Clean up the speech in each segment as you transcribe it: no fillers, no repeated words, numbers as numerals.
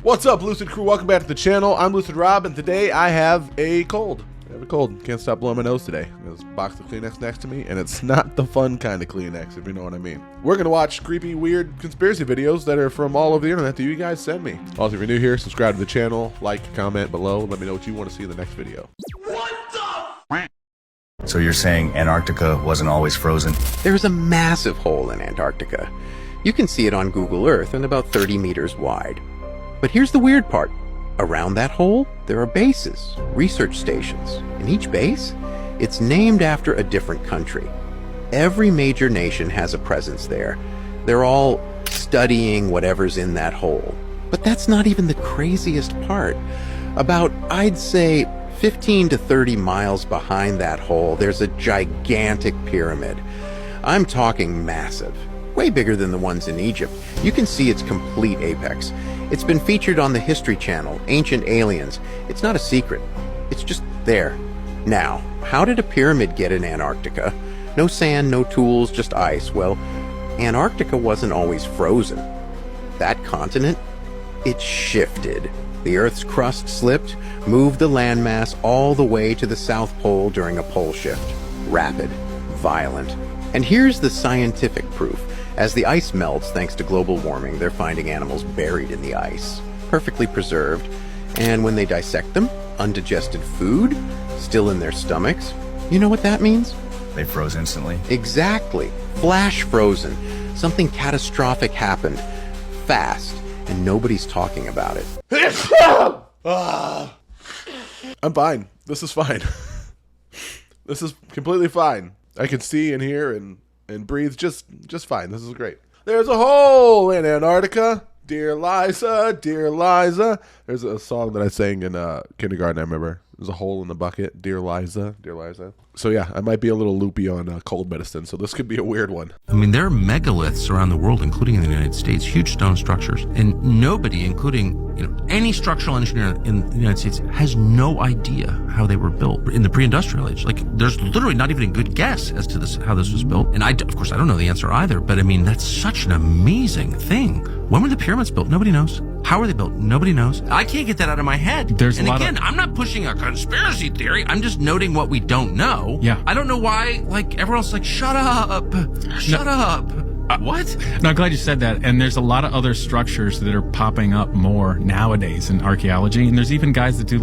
What's up, Lucid Crew? Welcome back to the channel. I'm Lucid Rob, and today I have a cold. Can't stop blowing my nose today. There's a box of Kleenex next to me, and it's not the fun kind of Kleenex, if you know what I mean. We're going to watch creepy, weird conspiracy videos that are from all over the internet that you guys send me. Also, if you're new here, subscribe to the channel, like, comment below, let me know what you want to see in the next video. So you're saying Antarctica wasn't always frozen? There's a massive hole in Antarctica. You can see it on Google Earth and about 30 meters wide. But here's the weird part. Around that hole, there are bases, research stations. And each base, it's named after a different country. Every major nation has a presence there. They're all studying whatever's in that hole. But that's not even the craziest part. About, I'd say, 15 to 30 miles behind that hole, there's a gigantic pyramid. I'm talking massive. Way bigger than the ones in Egypt. You can see its complete apex. It's been featured on the History Channel, Ancient Aliens. It's not a secret. It's just there. Now, how did a pyramid get in Antarctica? No sand, no tools, just ice. Well, Antarctica wasn't always frozen. That continent, it shifted. The Earth's crust slipped, moved the landmass all the way to the South Pole during a pole shift. Rapid, violent. And here's the scientific proof. As the ice melts thanks to global warming, they're finding animals buried in the ice, perfectly preserved. And when they dissect them, undigested food, still in their stomachs. You know what that means? They froze instantly? Exactly. Flash frozen. Something catastrophic happened. Fast. And nobody's talking about it. I'm fine. This is fine. This is completely fine. I can see and hear and breathe just fine. This is great. There's a hole in Antarctica. Dear Liza, dear Liza. There's a song that I sang in kindergarten, I remember. There's a hole in the bucket. Dear Liza, dear Liza. So yeah, I might be a little loopy on cold medicine, so this could be a weird one. I mean, there are megaliths around the world, including in the United States, huge stone structures. And nobody, including any structural engineer in the United States, has no idea how they were built in the pre-industrial age. Like, there's literally not even a good guess as to how this was built. And of course, I don't know the answer either, but I mean, that's such an amazing thing. When were the pyramids built? Nobody knows. How are they built? Nobody knows. I can't get that out of my head. I'm not pushing a conspiracy theory. I'm just noting what we don't know. Yeah. I don't know why, everyone else is like, shut up. Shut up. What? No, I'm glad you said that. And there's a lot of other structures that are popping up more nowadays in archaeology. And there's even guys that do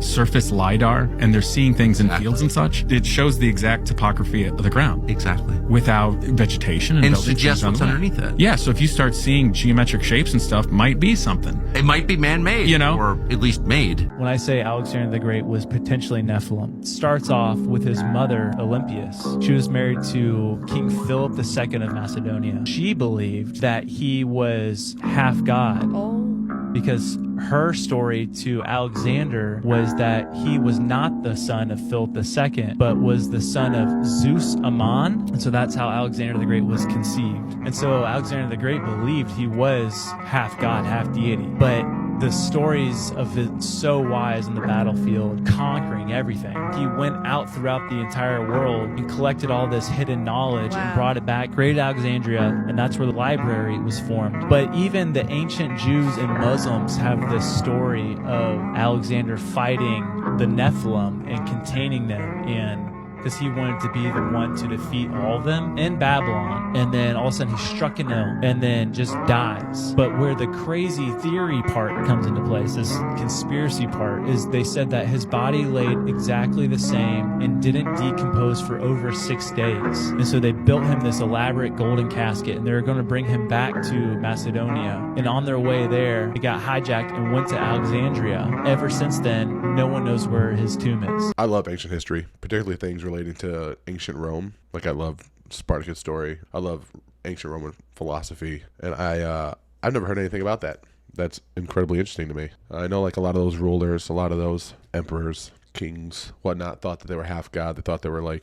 surface LiDAR, and they're seeing things in fields and such. It shows the exact topography of the ground. Exactly. Without vegetation and suggests what's underneath it. Yeah, so if you start seeing geometric shapes and stuff, might be something. It might be man-made. Or at least made. When I say Alexander the Great was potentially Nephilim, it starts off with his mother, Olympias. She was married to King Philip II of Macedonia. She believed that he was half God because her story to Alexander was that he was not the son of Philip II, but was the son of Zeus Ammon. And so that's how Alexander the Great was conceived. And so Alexander the Great believed he was half God, half deity. But the stories of it so wise in the battlefield, conquering everything. He went out throughout the entire world and collected all this hidden knowledge and brought it back, created Alexandria, and that's where the library was formed. But even the ancient Jews and Muslims have this story of Alexander fighting the Nephilim and containing them, and because he wanted to be the one to defeat all of them in Babylon. And then all of a sudden he struck an ill and then just dies. But where the crazy theory part comes into place, this conspiracy part, is they said that his body laid exactly the same and didn't decompose for over 6 days. And so they built him this elaborate golden casket, and they were going to bring him back to Macedonia. And on their way there, he got hijacked and went to Alexandria. Ever since then, no one knows where his tomb is. I love ancient history, particularly things relating to ancient Rome. I love Spartacus' story. I love ancient Roman philosophy, and I've never heard anything about that. That's incredibly interesting to me. I know a lot of those rulers, a lot of those emperors, kings, whatnot, thought that they were half God. They thought they were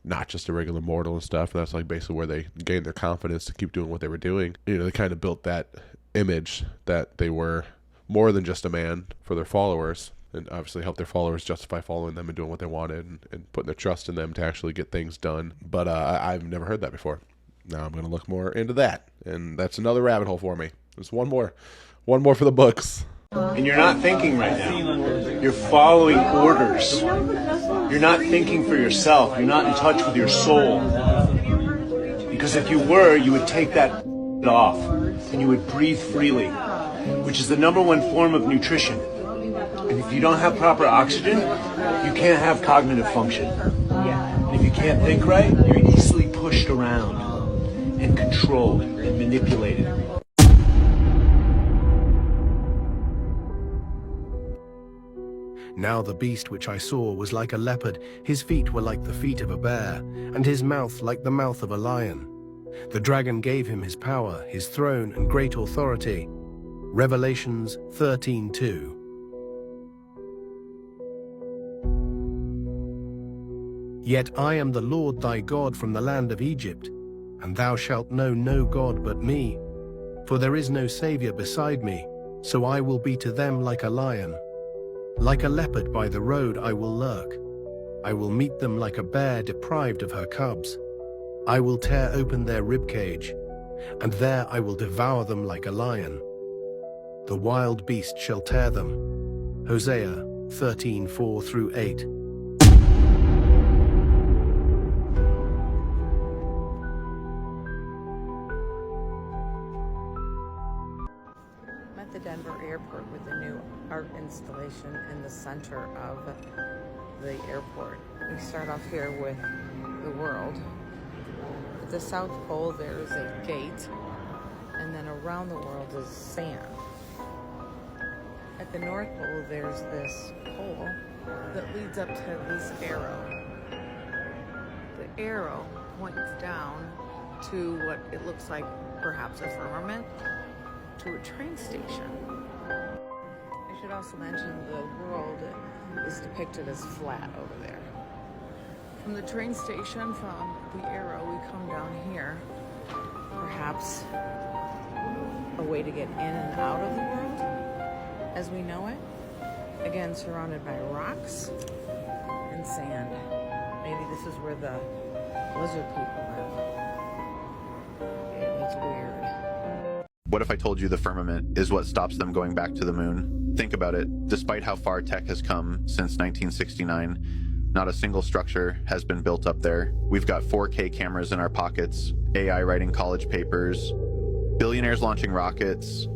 not just a regular mortal and stuff, and that's basically where they gained their confidence to keep doing what they were doing. They kind of built that image that they were more than just a man for their followers, and obviously help their followers justify following them and doing what they wanted and putting their trust in them to actually get things done. But I've never heard that before. Now I'm going to look more into that, and that's another rabbit hole for me. There's one more for the books. And you're not thinking right now. You're following orders. You're not thinking for yourself. You're not in touch with your soul. Because if you were, you would take that off and you would breathe freely, which is the #1 form of nutrition. And if you don't have proper oxygen, you can't have cognitive function. And if you can't think right, you're easily pushed around and controlled and manipulated. Now the beast which I saw was like a leopard, his feet were like the feet of a bear, and his mouth like the mouth of a lion. The dragon gave him his power, his throne, and great authority. Revelations 13:2. Yet I am the Lord thy God from the land of Egypt, and thou shalt know no God but me. For there is no Saviour beside me, so I will be to them like a lion. Like a leopard by the road I will lurk. I will meet them like a bear deprived of her cubs. I will tear open their ribcage, and there I will devour them like a lion. The wild beast shall tear them. Hosea 13:4-8. I'm at the Denver airport with a new art installation in the center of the airport. We start off here with the world. At the South Pole there is a gate, and then around the world is sand. At the North Pole there's this pole that leads up to this arrow. The arrow points down to what it looks like perhaps a firmament, to a train station. I should also mention the world is depicted as flat over there. From the train station, from the arrow, we come down here. Perhaps a way to get in and out of the world as we know it. Again, surrounded by rocks and sand. Maybe this is where the lizard people live. It's weird. What if I told you the firmament is what stops them going back to the moon? Think about it. Despite how far tech has come since 1969, not a single structure has been built up there. We've got 4K cameras in our pockets, AI writing college papers, billionaires launching rockets,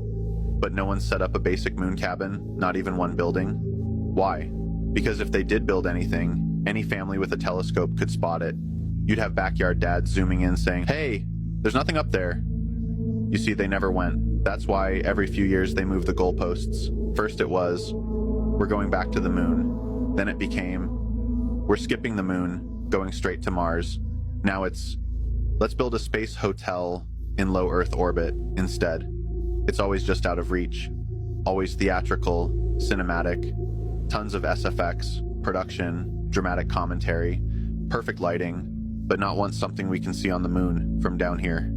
but no one's set up a basic moon cabin, not even one building. Why? Because if they did build anything, any family with a telescope could spot it. You'd have backyard dads zooming in saying, "Hey, there's nothing up there." You see, they never went. That's why every few years they move the goalposts. First it was, we're going back to the moon. Then it became, we're skipping the moon, going straight to Mars. Now it's, let's build a space hotel in low Earth orbit instead. It's always just out of reach. Always theatrical, cinematic, tons of SFX, production, dramatic commentary, perfect lighting, but not once something we can see on the moon from down here.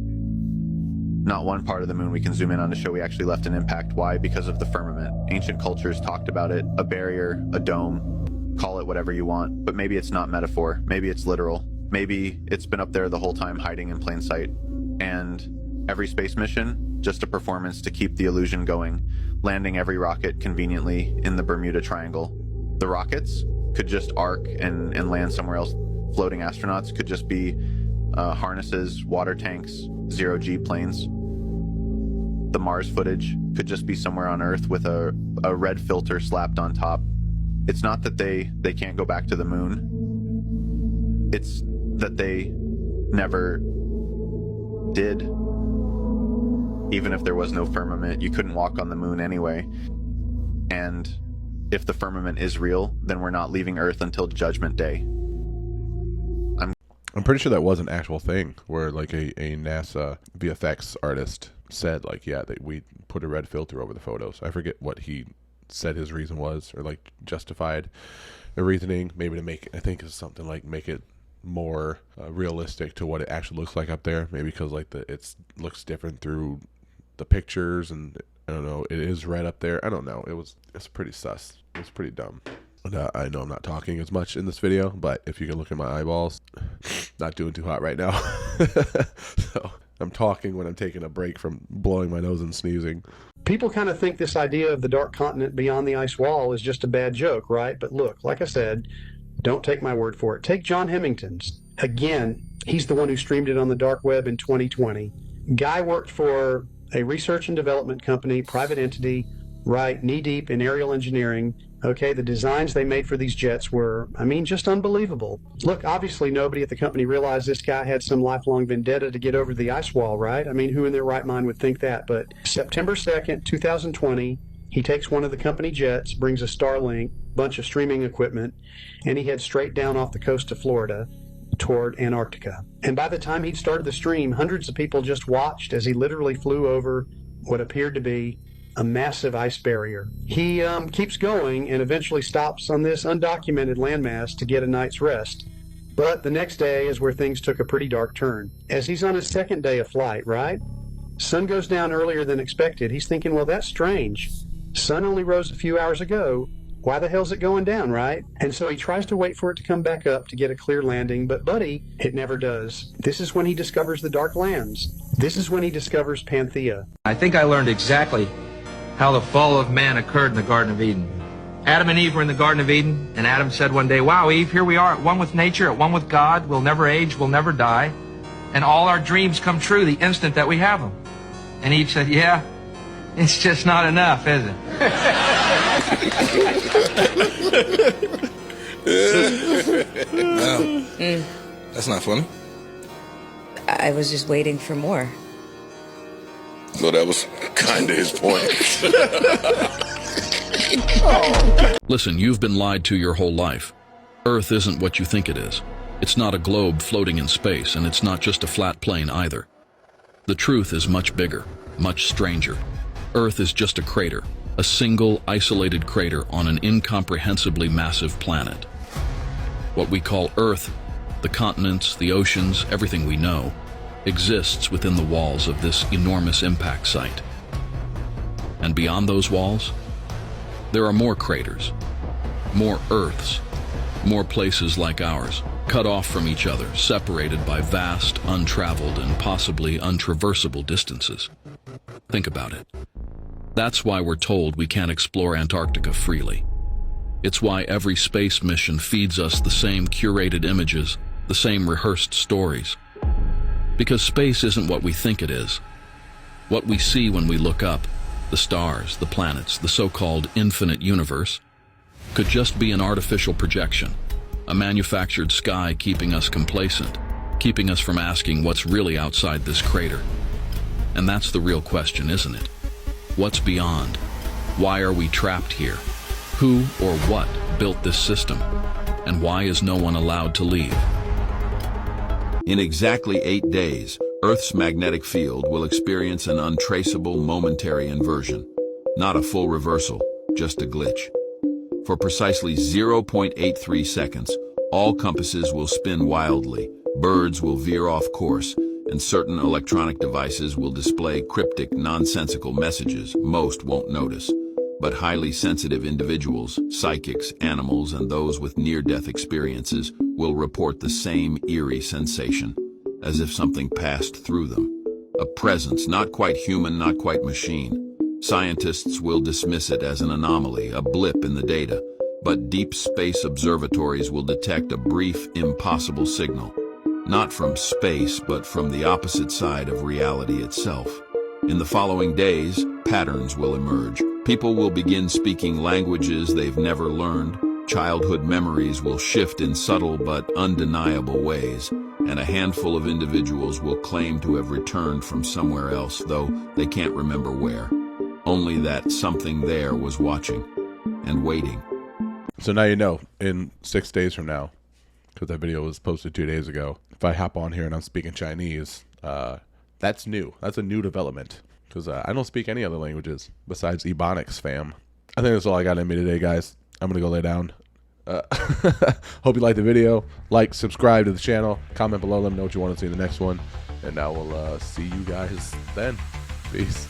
Not one part of the moon we can zoom in on to show we actually left an impact. Why? Because of the firmament. Ancient cultures talked about it, a barrier, a dome, call it whatever you want, but maybe it's not metaphor, maybe it's literal. Maybe it's been up there the whole time hiding in plain sight. And every space mission, just a performance to keep the illusion going, landing every rocket conveniently in the Bermuda Triangle. The rockets could just arc and land somewhere else. Floating astronauts could just be harnesses, water tanks, zero-G planes. The Mars footage could just be somewhere on Earth with a red filter slapped on top. It's not that they can't go back to the moon. It's that they never did. Even if there was no firmament, you couldn't walk on the moon anyway. And if the firmament is real, then we're not leaving Earth until Judgment Day. I'm pretty sure that was an actual thing where like a NASA VFX artist said like, yeah, we put a red filter over the photos. I forget what he said his reason was, or like justified the reasoning, maybe to make, I think it's something like make it more realistic to what it actually looks like up there. Maybe because like it looks different through the pictures, and I don't know, it is red up there. I don't know. It's pretty sus. It's pretty dumb. I know I'm not talking as much in this video, but if you can look at my eyeballs, not doing too hot right now. So I'm talking when I'm taking a break from blowing my nose and sneezing. People kind of think this idea of the dark continent beyond the ice wall is just a bad joke, right? But look, like I said, don't take my word for it. Take John Hemington's. Again, he's the one who streamed it on the dark web in 2020. Guy worked for a research and development company, private entity, right, knee-deep in aerial engineering. Okay, the designs they made for these jets were, I mean, just unbelievable. Look, obviously nobody at the company realized this guy had some lifelong vendetta to get over the ice wall, right? I mean, who in their right mind would think that? But September 2nd, 2020, he takes one of the company jets, brings a Starlink, bunch of streaming equipment, and he heads straight down off the coast of Florida toward Antarctica. And by the time he'd started the stream, hundreds of people just watched as he literally flew over what appeared to be a massive ice barrier. He keeps going and eventually stops on this undocumented landmass to get a night's rest. But the next day is where things took a pretty dark turn. As he's on his second day of flight, right? Sun goes down earlier than expected. He's thinking, well, that's strange. Sun only rose a few hours ago. Why the hell's it going down, right? And so he tries to wait for it to come back up to get a clear landing, but buddy, it never does. This is when he discovers the Dark Lands. This is when he discovers Panthea. I think I learned exactly how the fall of man occurred in the Garden of Eden. Adam and Eve were in the Garden of Eden, and Adam said one day, wow, Eve, here we are at one with nature, at one with God. We'll never age, we'll never die. And all our dreams come true the instant that we have them. And Eve said, yeah, it's just not enough, is it? No, that's not funny. I was just waiting for more. So that was kind of his point. Listen, you've been lied to your whole life. Earth isn't what you think it is. It's not a globe floating in space, and it's not just a flat plane either. The truth is much bigger, much stranger. Earth is just a crater, a single, isolated crater on an incomprehensibly massive planet. What we call Earth, the continents, the oceans, everything we know, exists within the walls of this enormous impact site. And beyond those walls, there are more craters, more Earths, more places like ours, cut off from each other, separated by vast, untraveled, and possibly untraversable distances. Think about it. That's why we're told we can't explore Antarctica freely. It's why every space mission feeds us the same curated images, the same rehearsed stories. Because space isn't what we think it is. What we see when we look up, the stars, the planets, the so-called infinite universe, could just be an artificial projection, a manufactured sky keeping us complacent, keeping us from asking what's really outside this crater. And that's the real question, isn't it? What's beyond? Why are we trapped here? Who or what built this system? And why is no one allowed to leave? In exactly 8 days, Earth's magnetic field will experience an untraceable momentary inversion. Not a full reversal, just a glitch. For precisely 0.83 seconds, all compasses will spin wildly, birds will veer off course, and certain electronic devices will display cryptic, nonsensical messages most won't notice. But highly sensitive individuals, psychics, animals, and those with near-death experiences will report the same eerie sensation, as if something passed through them. A presence, not quite human, not quite machine. Scientists will dismiss it as an anomaly, a blip in the data, but deep space observatories will detect a brief, impossible signal. Not from space, but from the opposite side of reality itself. In the following days, patterns will emerge. People will begin speaking languages they've never learned. Childhood memories will shift in subtle but undeniable ways, and a handful of individuals will claim to have returned from somewhere else, though they can't remember where. Only that something there was watching and waiting. So now you know, in 6 days from now, because that video was posted 2 days ago, if I hop on here and I'm speaking Chinese, that's new. That's a new development, because I don't speak any other languages besides Ebonics, fam. I think that's all I got in me today, guys. I'm going to go lay down. Hope you liked the video. Like, subscribe to the channel. Comment below. Let me know what you want to see in the next one. And now we'll see you guys then. Peace.